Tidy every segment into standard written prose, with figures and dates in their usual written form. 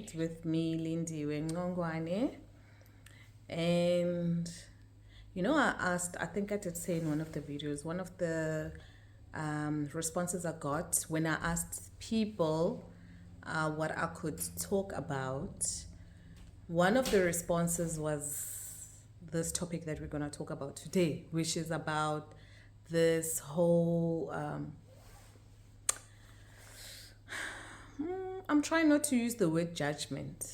World with me, Lindy Ngongwane. And I think I did say in one of the videos, one of the responses I got when I asked people what I could talk about, one of the responses was this topic that we're going to talk about today, which is about this whole I'm trying not to use the word judgment.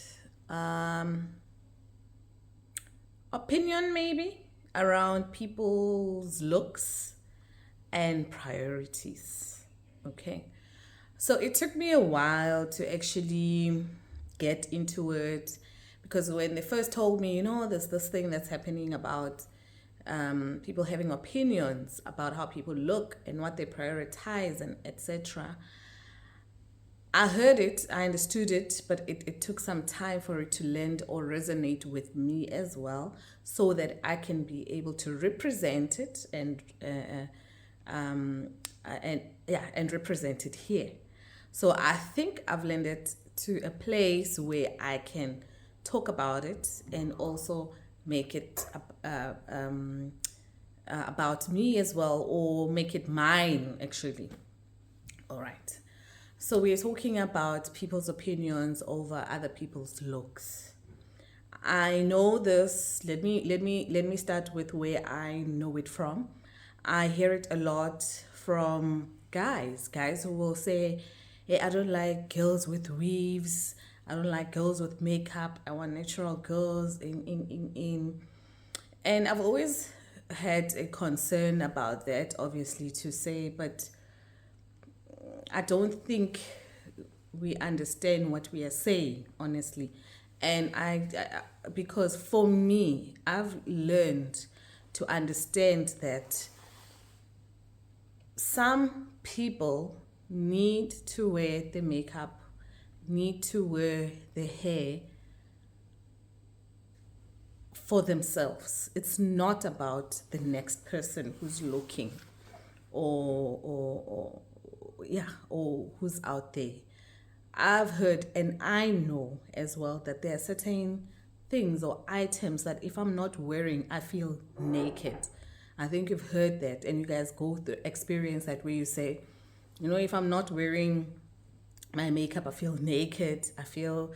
Opinion maybe around people's looks and priorities. Okay. So it took me a while to actually get into it because when they first told me, there's this thing that's happening about people having opinions about how people look and what they prioritize and etc. I heard it, I understood it, but it took some time for it to land or resonate with me as well, so that I can be able to represent it and represent it here. So I think I've landed to a place where I can talk about it and also make it about me as well, or make it mine actually. All right. So we're talking about people's opinions over other people's looks. I know this. Let me start with where I know it from. I hear it a lot from guys who will say, "Hey, I don't like girls with weaves. I don't like girls with makeup. I want natural girls in." And I've always had a concern about that, obviously, to say, but I don't think we understand what we are saying, honestly. And because for me, I've learned to understand that some people need to wear the makeup, need to wear the hair for themselves. It's not about the next person who's looking or who's out there. I've heard and I know as well that there are certain things or items that if I'm not wearing, I feel naked. I think you've heard that, and you guys go through experience that where you say, if I'm not wearing my makeup, I feel naked. I feel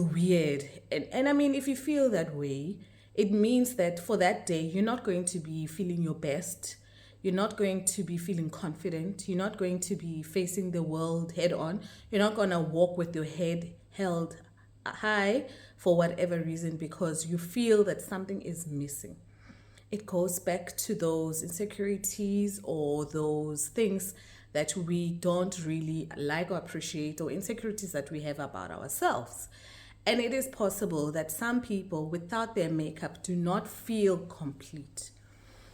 weird. And I mean, if you feel that way, it means that for that day, you're not going to be feeling your best. You're not going to be feeling confident. You're not going to be facing the world head on. You're not going to walk with your head held high for whatever reason, because you feel that something is missing. It goes back to those insecurities or those things that we don't really like or appreciate, or insecurities that we have about ourselves. And it is possible that some people without their makeup do not feel complete.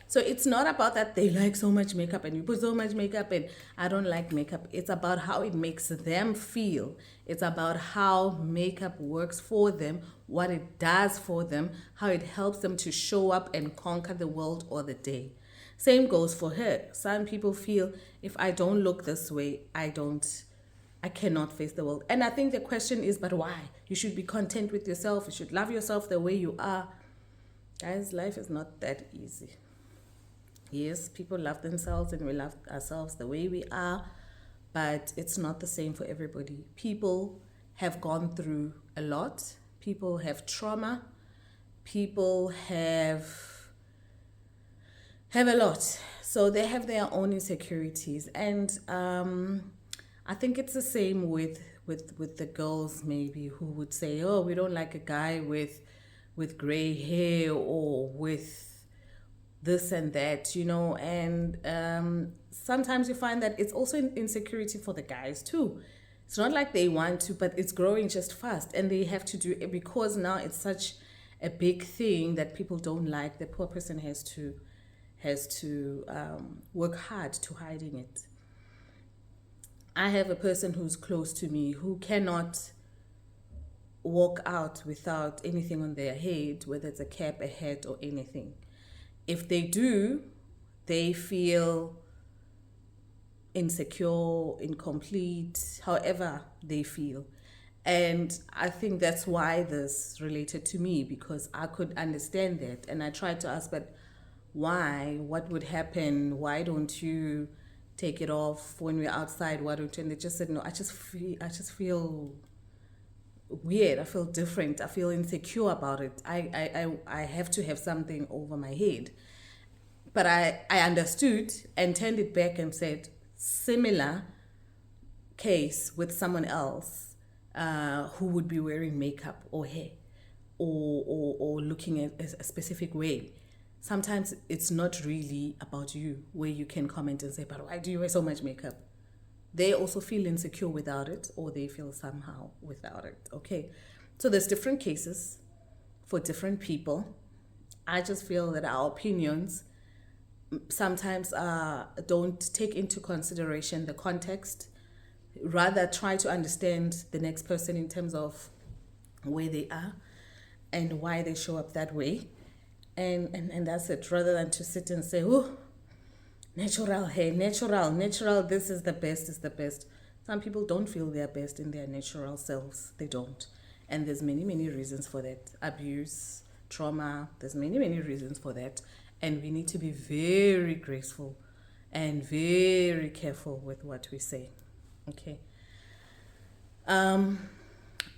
So it's not about that they like so much makeup and you put so much makeup and I don't like makeup. It's about how it makes them feel. It's about how makeup works for them, what it does for them, how it helps them to show up and conquer the world or the day. Same goes for her. Some people feel if I don't look this way, I cannot face the world. And I think the question is, but why? You should be content with yourself. You should love yourself the way you are. Guys, life is not that easy. Yes, people love themselves and we love ourselves the way we are, but it's not the same for everybody. People have gone through a lot. People have trauma. People have a lot. So they have their own insecurities. And I think it's the same with the girls maybe who would say, oh, we don't like a guy with gray hair or with this and that, and sometimes you find that it's also an insecurity for the guys too. It's not like they want to, but it's growing just fast and they have to do it because now it's such a big thing that people don't like. The poor person has to work hard to hiding it. I have a person who's close to me who cannot walk out without anything on their head, whether it's a cap, a hat, or anything. If they do, they feel insecure, incomplete, however they feel. And I think that's why this related to me, because I could understand that. And I tried to ask, but why? What would happen? Why don't you take it off when we're outside? Why don't you? And they just said, no, I just feel weird. I feel different. I feel insecure about it. I have to have something over my head. But I understood and turned it back and said, similar case with someone else who would be wearing makeup or hair or looking at a specific way. Sometimes it's not really about you, where you can comment and say, but why do you wear so much makeup? They also feel insecure without it, or they feel somehow without it. Okay. So there's different cases for different people. I just feel that our opinions sometimes don't take into consideration the context, rather try to understand the next person in terms of where they are and why they show up that way. And that's it, rather than to sit and say, oh, natural hair, natural, this is the best, is the best. Some people don't feel their best in their natural selves. They don't. And there's many reasons for that. Abuse, trauma, there's many reasons for that. And we need to be very graceful and very careful with what we say. Okay. And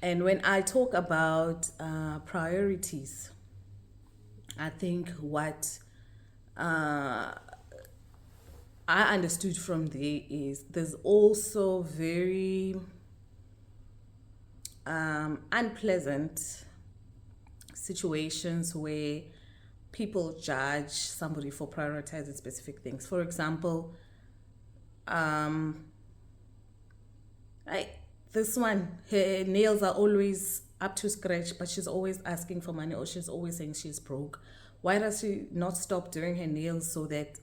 when I talk about priorities, I think what I understood from there is there's also very unpleasant situations where people judge somebody for prioritizing specific things. For example, this one, her nails are always up to scratch, but she's always asking for money, or she's always saying she's broke. Why does she not stop doing her nails so that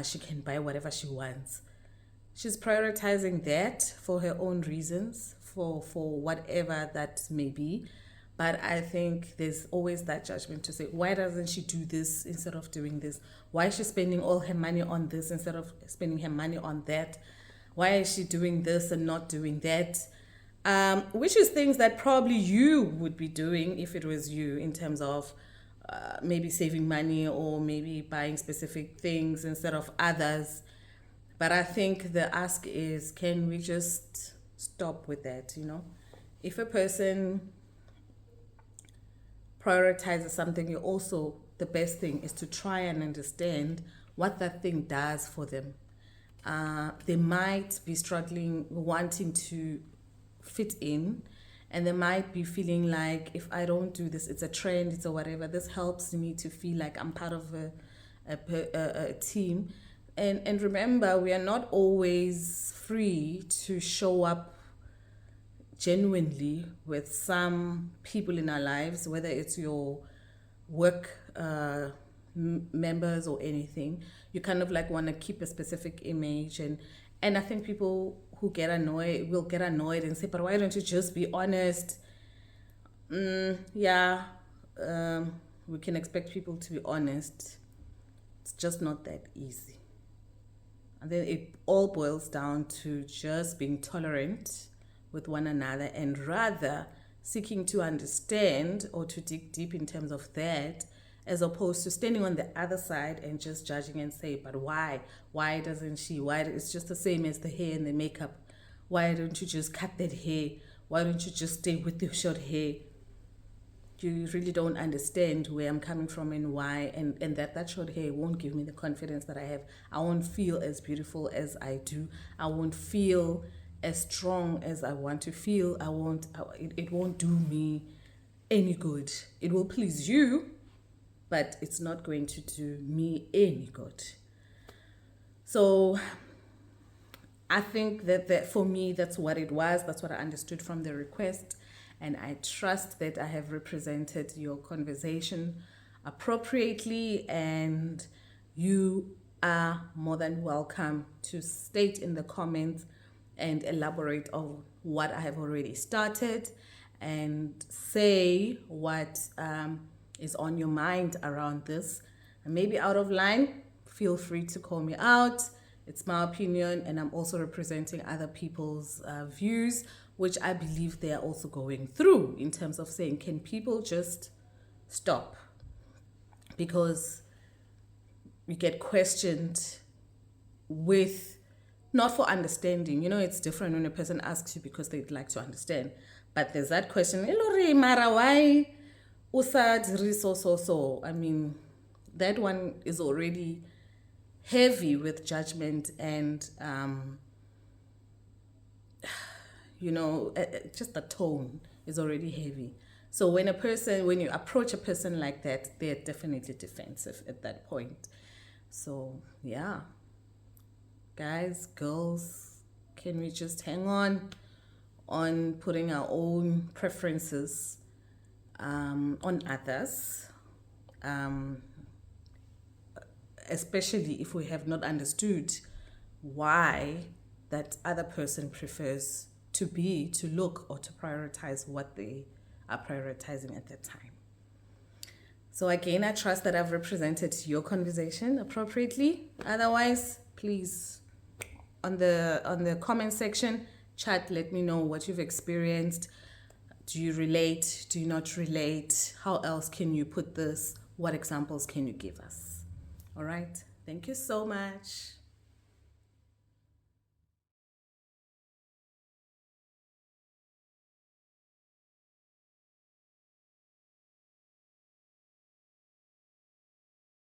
she can buy whatever she wants? She's prioritizing that for her own reasons, for whatever that may be. But I think there's always that judgment to say, why doesn't she do this instead of doing this? Why is she spending all her money on this instead of spending her money on that? Why is she doing this and not doing that? Which is things that probably you would be doing if it was you, in terms of maybe saving money or maybe buying specific things instead of others. But I think the ask is, can we just stop with that? If a person prioritizes something, you also, the best thing is to try and understand what that thing does for them. They might be struggling, wanting to fit in, and they might be feeling like, if I don't do this, it's a trend, it's a whatever. This helps me to feel like I'm part of a team. And remember, we are not always free to show up genuinely with some people in our lives, whether it's your work members or anything. You kind of like want to keep a specific image, and I think people who get annoyed will get annoyed and say, but why don't you just be honest? We can expect people to be honest. It's just not that easy. And then it all boils down to just being tolerant with one another, and rather seeking to understand or to dig deep in terms of that, as opposed to standing on the other side and just judging and say, but why? Why doesn't she? Why? It's just the same as the hair and the makeup. Why don't you just cut that hair? Why don't you just stay with the short hair? You really don't understand where I'm coming from and why, and that short hair won't give me the confidence that I have. I won't feel as beautiful as I do. I won't feel as strong as I want to feel. It won't do me any good. It will please you, but it's not going to do me any good. So I think that for me, that's what it was. That's what I understood from the request. And I trust that I have represented your conversation appropriately, and you are more than welcome to state in the comments and elaborate on what I have already started, and say what is on your mind around this. And maybe out of line, feel free to call me out It's my opinion, and I'm also representing other people's views, which I believe they are also going through in terms of saying, can people just stop? Because you get questioned with not for understanding. You know, it's different when a person asks you because they'd like to understand. But there's that question, "Elori, Mara, why usa diri so?" I mean, that one is already heavy with judgment and just the tone is already heavy. So when you approach a person like that, they're definitely defensive at that point. So yeah, guys, girls, can we just hang on putting our own preferences on others, especially if we have not understood why that other person prefers to look or to prioritize what they are prioritizing at that time. So again, I trust that I've represented your conversation appropriately. Otherwise, please, on the comment section, chat, let me know what you've experienced. Do you relate? Do you not relate? How else can you put this? What examples can you give us? All right. Thank you so much.